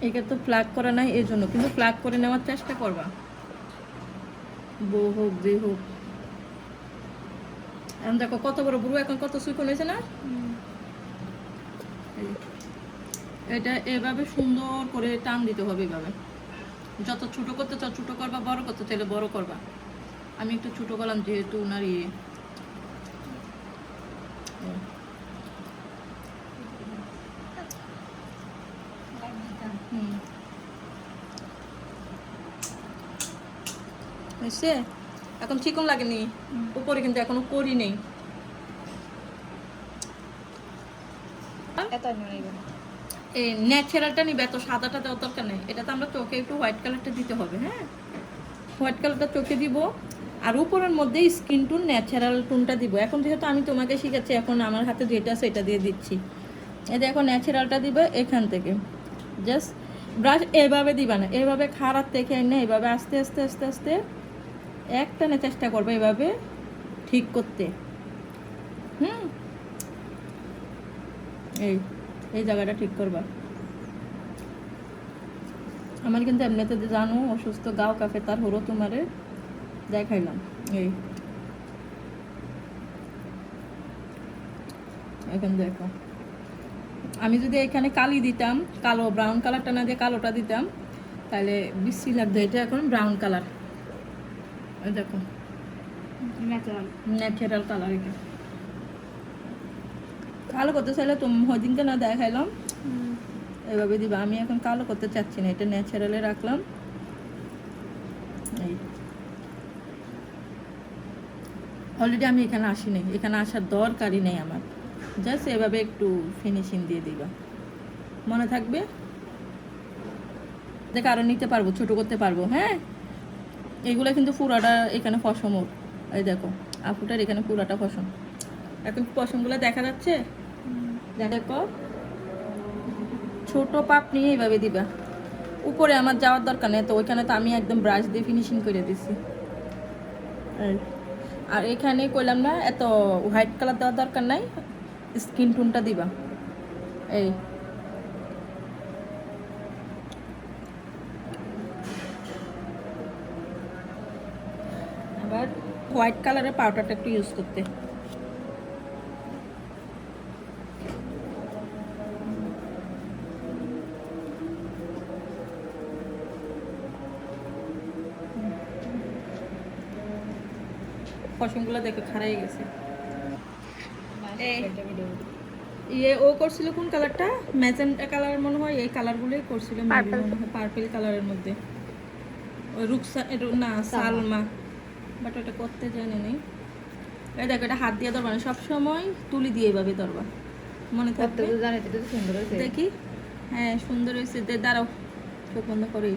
একে তো প্লাগ করা নাই এই জন্য, কিন্তু প্লাগ করে নেওয়ার চেষ্টা করবা, বউ হোক যে হোক। এখন দেখো কত বড় বুড়ো, এখন কত সুইকন হয়েছে না। এটা এভাবে সুন্দর করে টান দিতে হবে, এভাবে যত ছোট করতে চাও ছোট করবা, বড় করতে চাইলে বড় করবা। আমি একটু ছোট করলাম যেহেতু ওনার ইয়ে। হয়েছে, এখন চিকন লাগেনি উপরে, কিন্তু এখনো করি নেই। এই ন্যাচারালটা নিবে, এত সাদাটা দেওয়ার দরকার নেই। এটা তো আমরা চোখে একটু হোয়াইট কালারটা দিতে হবে। হ্যাঁ, হোয়াইট কালারটা চোখে দিব, আর উপরের মধ্যে স্কিন টোন ন্যাচারাল টোনটা দিব। এখন যেহেতু আমি তোমাকে শিখাচ্ছি, এখন আমার হাতে যেটা আছে এটা দিয়ে দিচ্ছি। এতে এখন ন্যাচারালটা দিবে এখান থেকে। জাস্ট ব্রাশ এভাবে দিবা না, এভাবে খারাপ থেকে না, এভাবে আস্তে আস্তে আস্তে আস্তে একটানে চেষ্টা করবে এভাবে ঠিক করতে। এই এই জায়গাটা ঠিক করবা। আমার কিন্তু এমনিতে জানো অসুস্থ, গাও কাফে, তার হলো তোমারে দেখাইলাম। এই এখন দেখো, আমি যদি এখানে কালি দিতাম, কালো ব্রাউন কালারটা না দিয়ে কালোটা দিতাম, তাহলে বিশ্রী লাগতো। এটা এখন ব্রাউন কালার, দেখো ন্যাচারাল কালার। এটা কালো করতে চাইলে তো হদিনকে না দেখাইলাম, এভাবে দিবা। আমি এখন কালো করতে চাচ্ছি না, এটা ন্যাচারালে রাখলাম। এই অলরেডি আমি এখানে আসিনি, এখানে আসার দরকারই নেই আমার। জাস্ট এভাবে একটু ফিনিশিং দিয়ে দিবা, মনে থাকবে। দেখ আরও নিতে পারবো, ছোট করতে পারবো। হ্যাঁ, এগুলো কিন্তু পুরাটা এখানে পশম। এই দেখো আপুটার এখানে পুরাটা পশম। এখন পশমগুলো দেখা যাচ্ছে, দেখো ছোট পাপ নিয়ে এইভাবে দিবা। উপরে আমার যাওয়ার দরকার নেই, তো ওইখানে তো আমি একদম ব্রাশ দিয়ে ফিনিশিং করে দিছি। আর এখানে কইলাম না এত হোয়াইট কালার দেওয়ার দরকার নাই, স্কিন টোনটা দিবা। এই আবার হোয়াইট কালারের পাউডারটা একটু ইউজ করতে। পশমগুলো দেখো খারাই গেছে। ইয়ে ও করছিল কোন কালারটা, ম্যাজেন্টা কালার মনে হয়, এই কালারগুলোই করছিল, পার্পল কালারের মধ্যে। ওই রুকসা না সালমা, বাট ওটা করতে জানি নেই। এই দেখো এটা হাত দিয়ে ধরবা না, সবসময় তুলি দিয়ে এভাবে ধরবা, মনে থাকবে। দেখি, হ্যাঁ সুন্দর হয়েছে। দাঁড়াও, চোখ বন্ধ করে।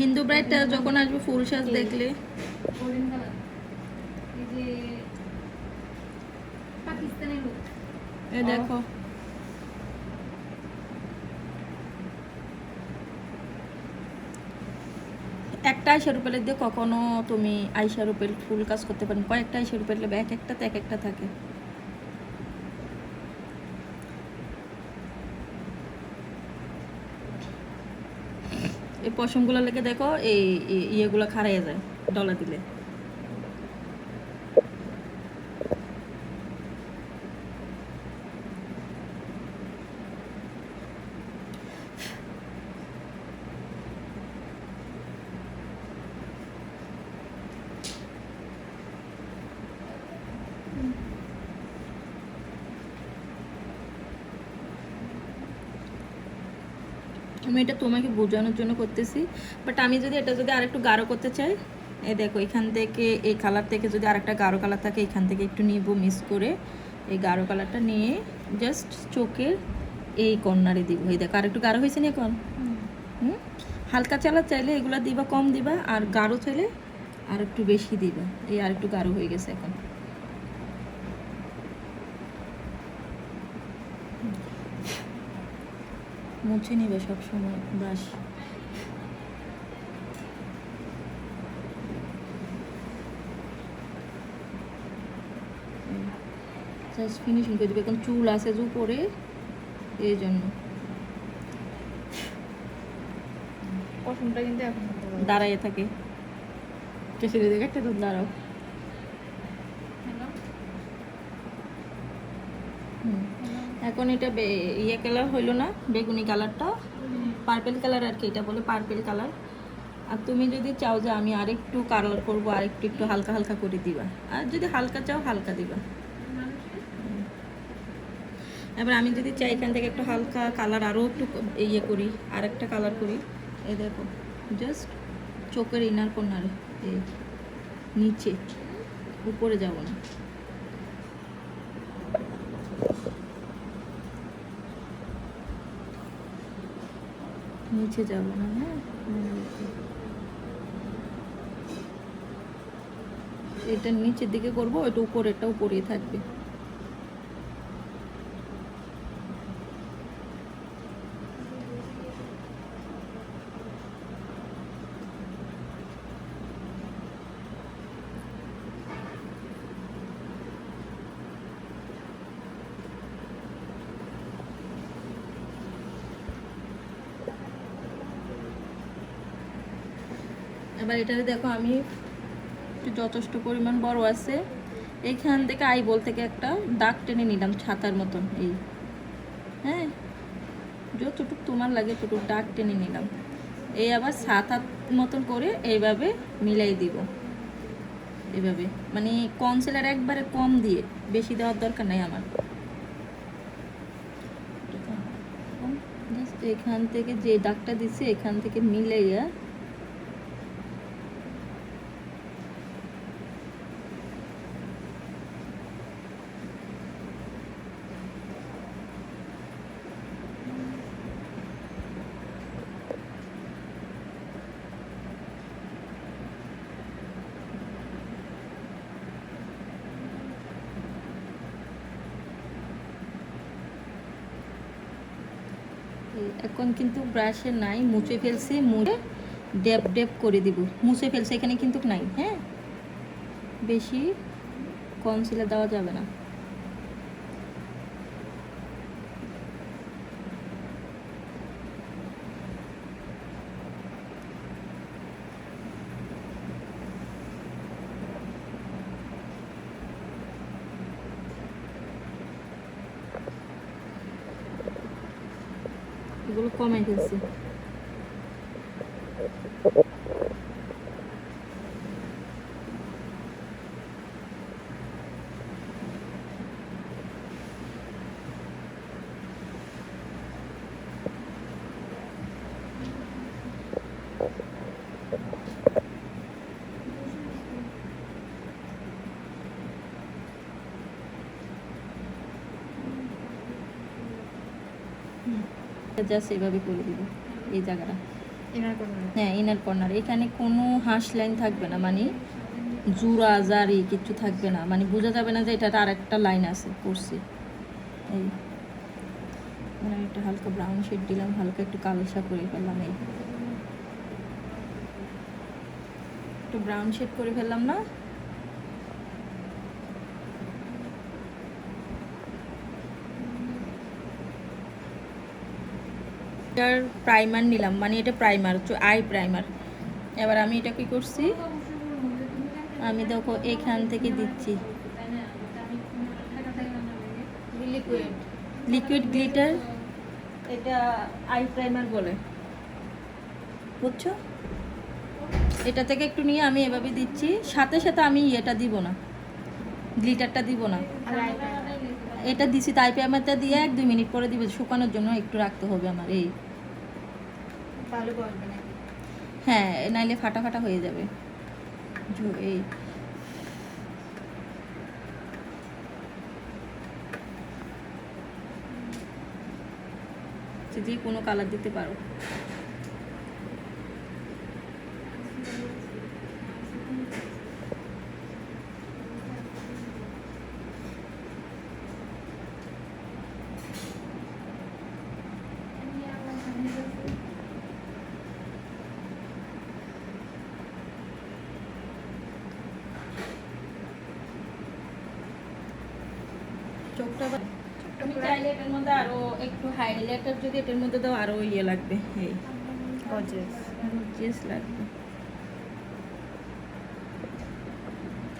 হিন্দু ব্রাইডটা যখন আসবে ফুল সাজ দেখলে এই দেখো, একটা আইশ্যাডো প্যালেট দিয়ে কখনো তুমি আইশ্যাডো প্যালেট ফুল কাজ করতে পারেন। কয়েকটা আইশ্যাডো প্যালেট এক একটাতে এক একটা থাকে। এই পশমগুলো লেগে দেখো এই ইয়েগুলো খারাইয়া যায় ডলা দিলে। আমি এটা তোমাকে বোঝানোর জন্য করতেছি, বাট আমি যদি এটা যদি আরেকটু গাঢ় করতে চাই, এই দেখো এখান থেকে এই কালার থেকে যদি আরেকটা গাঢ় কালার থাকে, এখান থেকে একটু নিব মিক্স করে, এই গাঢ় কালারটা নিয়ে জাস্ট চোখের এই কর্নারে দিব। এই দেখো আরেকটু গাঢ় হয়েছে না এখন। হালকা চালা চাইলে এগুলো দিবা, কম দিবা, আর গাঢ় চাইলে আর একটু বেশি দিবা। এই আর একটু গাঢ় হয়ে গেছে এখন। মুছে নিবে সবসময় ব্রাশ। জাস্ট ফিনিশিং করে দেবে, এখন চুল আছে যে উপরে, এই জন্য। পশমটা কিন্তু এখন দাঁড়াইয়ে থাকে, ছেড়ে দেখে একটা দুধ দাঁড়াও। এখন এটা ইয়ে কালার হইলো না, বেগুনি কালারটা, পার্পেল কালার আর কি, এটা বলে পার্পেল কালার। আর তুমি যদি চাও যে আমি আরেকটু কালার করবো, আরেকটু একটু হালকা হালকা করে দিবা, আর যদি হালকা চাও হালকা দিবা। এবার আমি যদি চাই এখান থেকে একটু হালকা কালার আরও একটু ইয়ে করি, আর একটা কালার করি, এই দেখো জাস্ট চোখের ইনার কর্নারে, এই নিচে, উপরে যাব না। নিচে যাব না, হ্যাঁ এটা নিচের দিকে করবো, ওইটা উপরেরটা উপরেই থাকবে। এবার এটাতে দেখো আমি একটু যথেষ্ট পরিমাণ বড় আছে, এইখান থেকে আইবল থেকে একটা দাগ টেনে নিলাম ছাতার মতন, এই হ্যাঁ যতটুকু তোমার লাগে ততটুকু দাগ টেনে নিলাম। এই আবার ছাতার মতন করে এইভাবে মিলাই দিব, এইভাবে, মানে কনসিলার একবারে কম দিয়ে, বেশি দেওয়ার দরকার নাই আমার। এখান থেকে যে দাগটা দিচ্ছি এখান থেকে মিলাইয়া এখন কিন্তু ব্রাশে নাই, মুছে ফেলছি, মুছে ড্যাপ ড্যাপ করে দিব, মুছে ফেলছি, এখানে কিন্তু নাই। হ্যাঁ বেশি কনসিলার দেওয়া যাবে না। এগুলো কমাই ফেলছি। জাস্ট এভাবে করে দিব এই জায়গাটা, হ্যাঁ ইনার কর্নার। এখানে কোনো হাঁস লাইন থাকবে না, মানে জুড়া জারি কিছু থাকবে না, মানে বোঝা যাবে না যে এটা আর একটা লাইন আছে করছি। এই মানে একটা হালকা ব্রাউন শেড দিলাম, হালকা একটু কালসা করে ফেললাম, এই একটু ব্রাউন শেড করে ফেললাম না। এটার প্রাইমার নিলাম, মানে এটা প্রাইমার, আই প্রাইমার। এবার আমি এটা কি করছি, আমি দেখো এখান থেকে দিচ্ছি লিকুইড গ্লিটার, এটা আই প্রাইমার বলে, বুঝছো? এটা থেকে একটু নিয়ে আমি এভাবে দিচ্ছি, সাথে সাথে আমি এটা দিব না, গ্লিটারটা দিব না, এটা দিছি তাই প্রাইমারটা দিয়ে 1-2 মিনিট পরে দিবে, শুকানোর জন্য একটু রাখতে হবে আমার। এই হ্যাঁ নাইলে ফাটা ফাটা হয়ে যাবে। এই যে কোনো কালার দিতে পারো। চোখটা তুমি চাইলে এটার মধ্যে আরো একটু হাইলাইটার যদি এটার মধ্যে দাও আরো ইয়ে লাগবে, এই গর্জিয়াস লাগবে।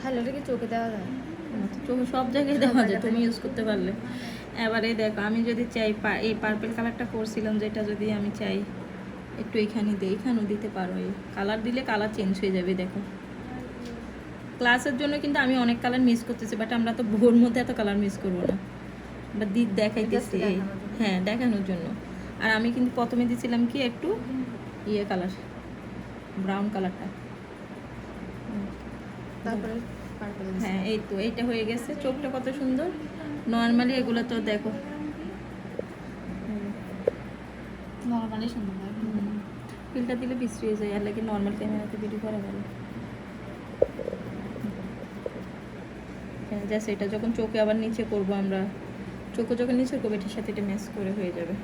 হাইলাইটার কি চোখে দেওয়া যায়? চোখে সব জায়গায় দেওয়া যায় তুমি ইউজ করতে পারলে। এবারে দেখো আমি যদি চাই এই পার্পল কালারটা করছিলাম, যেটা যদি আমি চাই একটু এখানে দিই, এখানেও দিতে পারো। এই কালার দিলে কালার চেঞ্জ হয়ে যাবে। দেখো ক্লাসের জন্য কিন্তু আমি অনেক কালার মিস করতেছি, বাট আমরা তো ভোর মধ্যে এত কালার মিস করবো না, বা দেখাইতেছি এই, হ্যাঁ দেখানোর জন্য। আর আমি কিন্তু প্রথমে দিয়েছিলাম কি একটু ইয়ে কালার, ব্রাউন কালারটা। তারপরে পার্পল। হ্যাঁ এই তো এইটা হয়ে গেছে। চোখটা কত সুন্দর। নর্মালি এগুলো তো দেখো নরমালি সুন্দর লাগে। ফিল্টার দিলে বিশ্রী হয়ে যায়, আর লাগে নর্মাল ক্যামেরাতে ভিডিও করা ভালো। জাস্ট এটা যখন চোখে আবার নিচে করব আমরা, চোখে যখন নিচে করবো এটার সাথে এটা ম্যাচ করে হয়ে যাবে।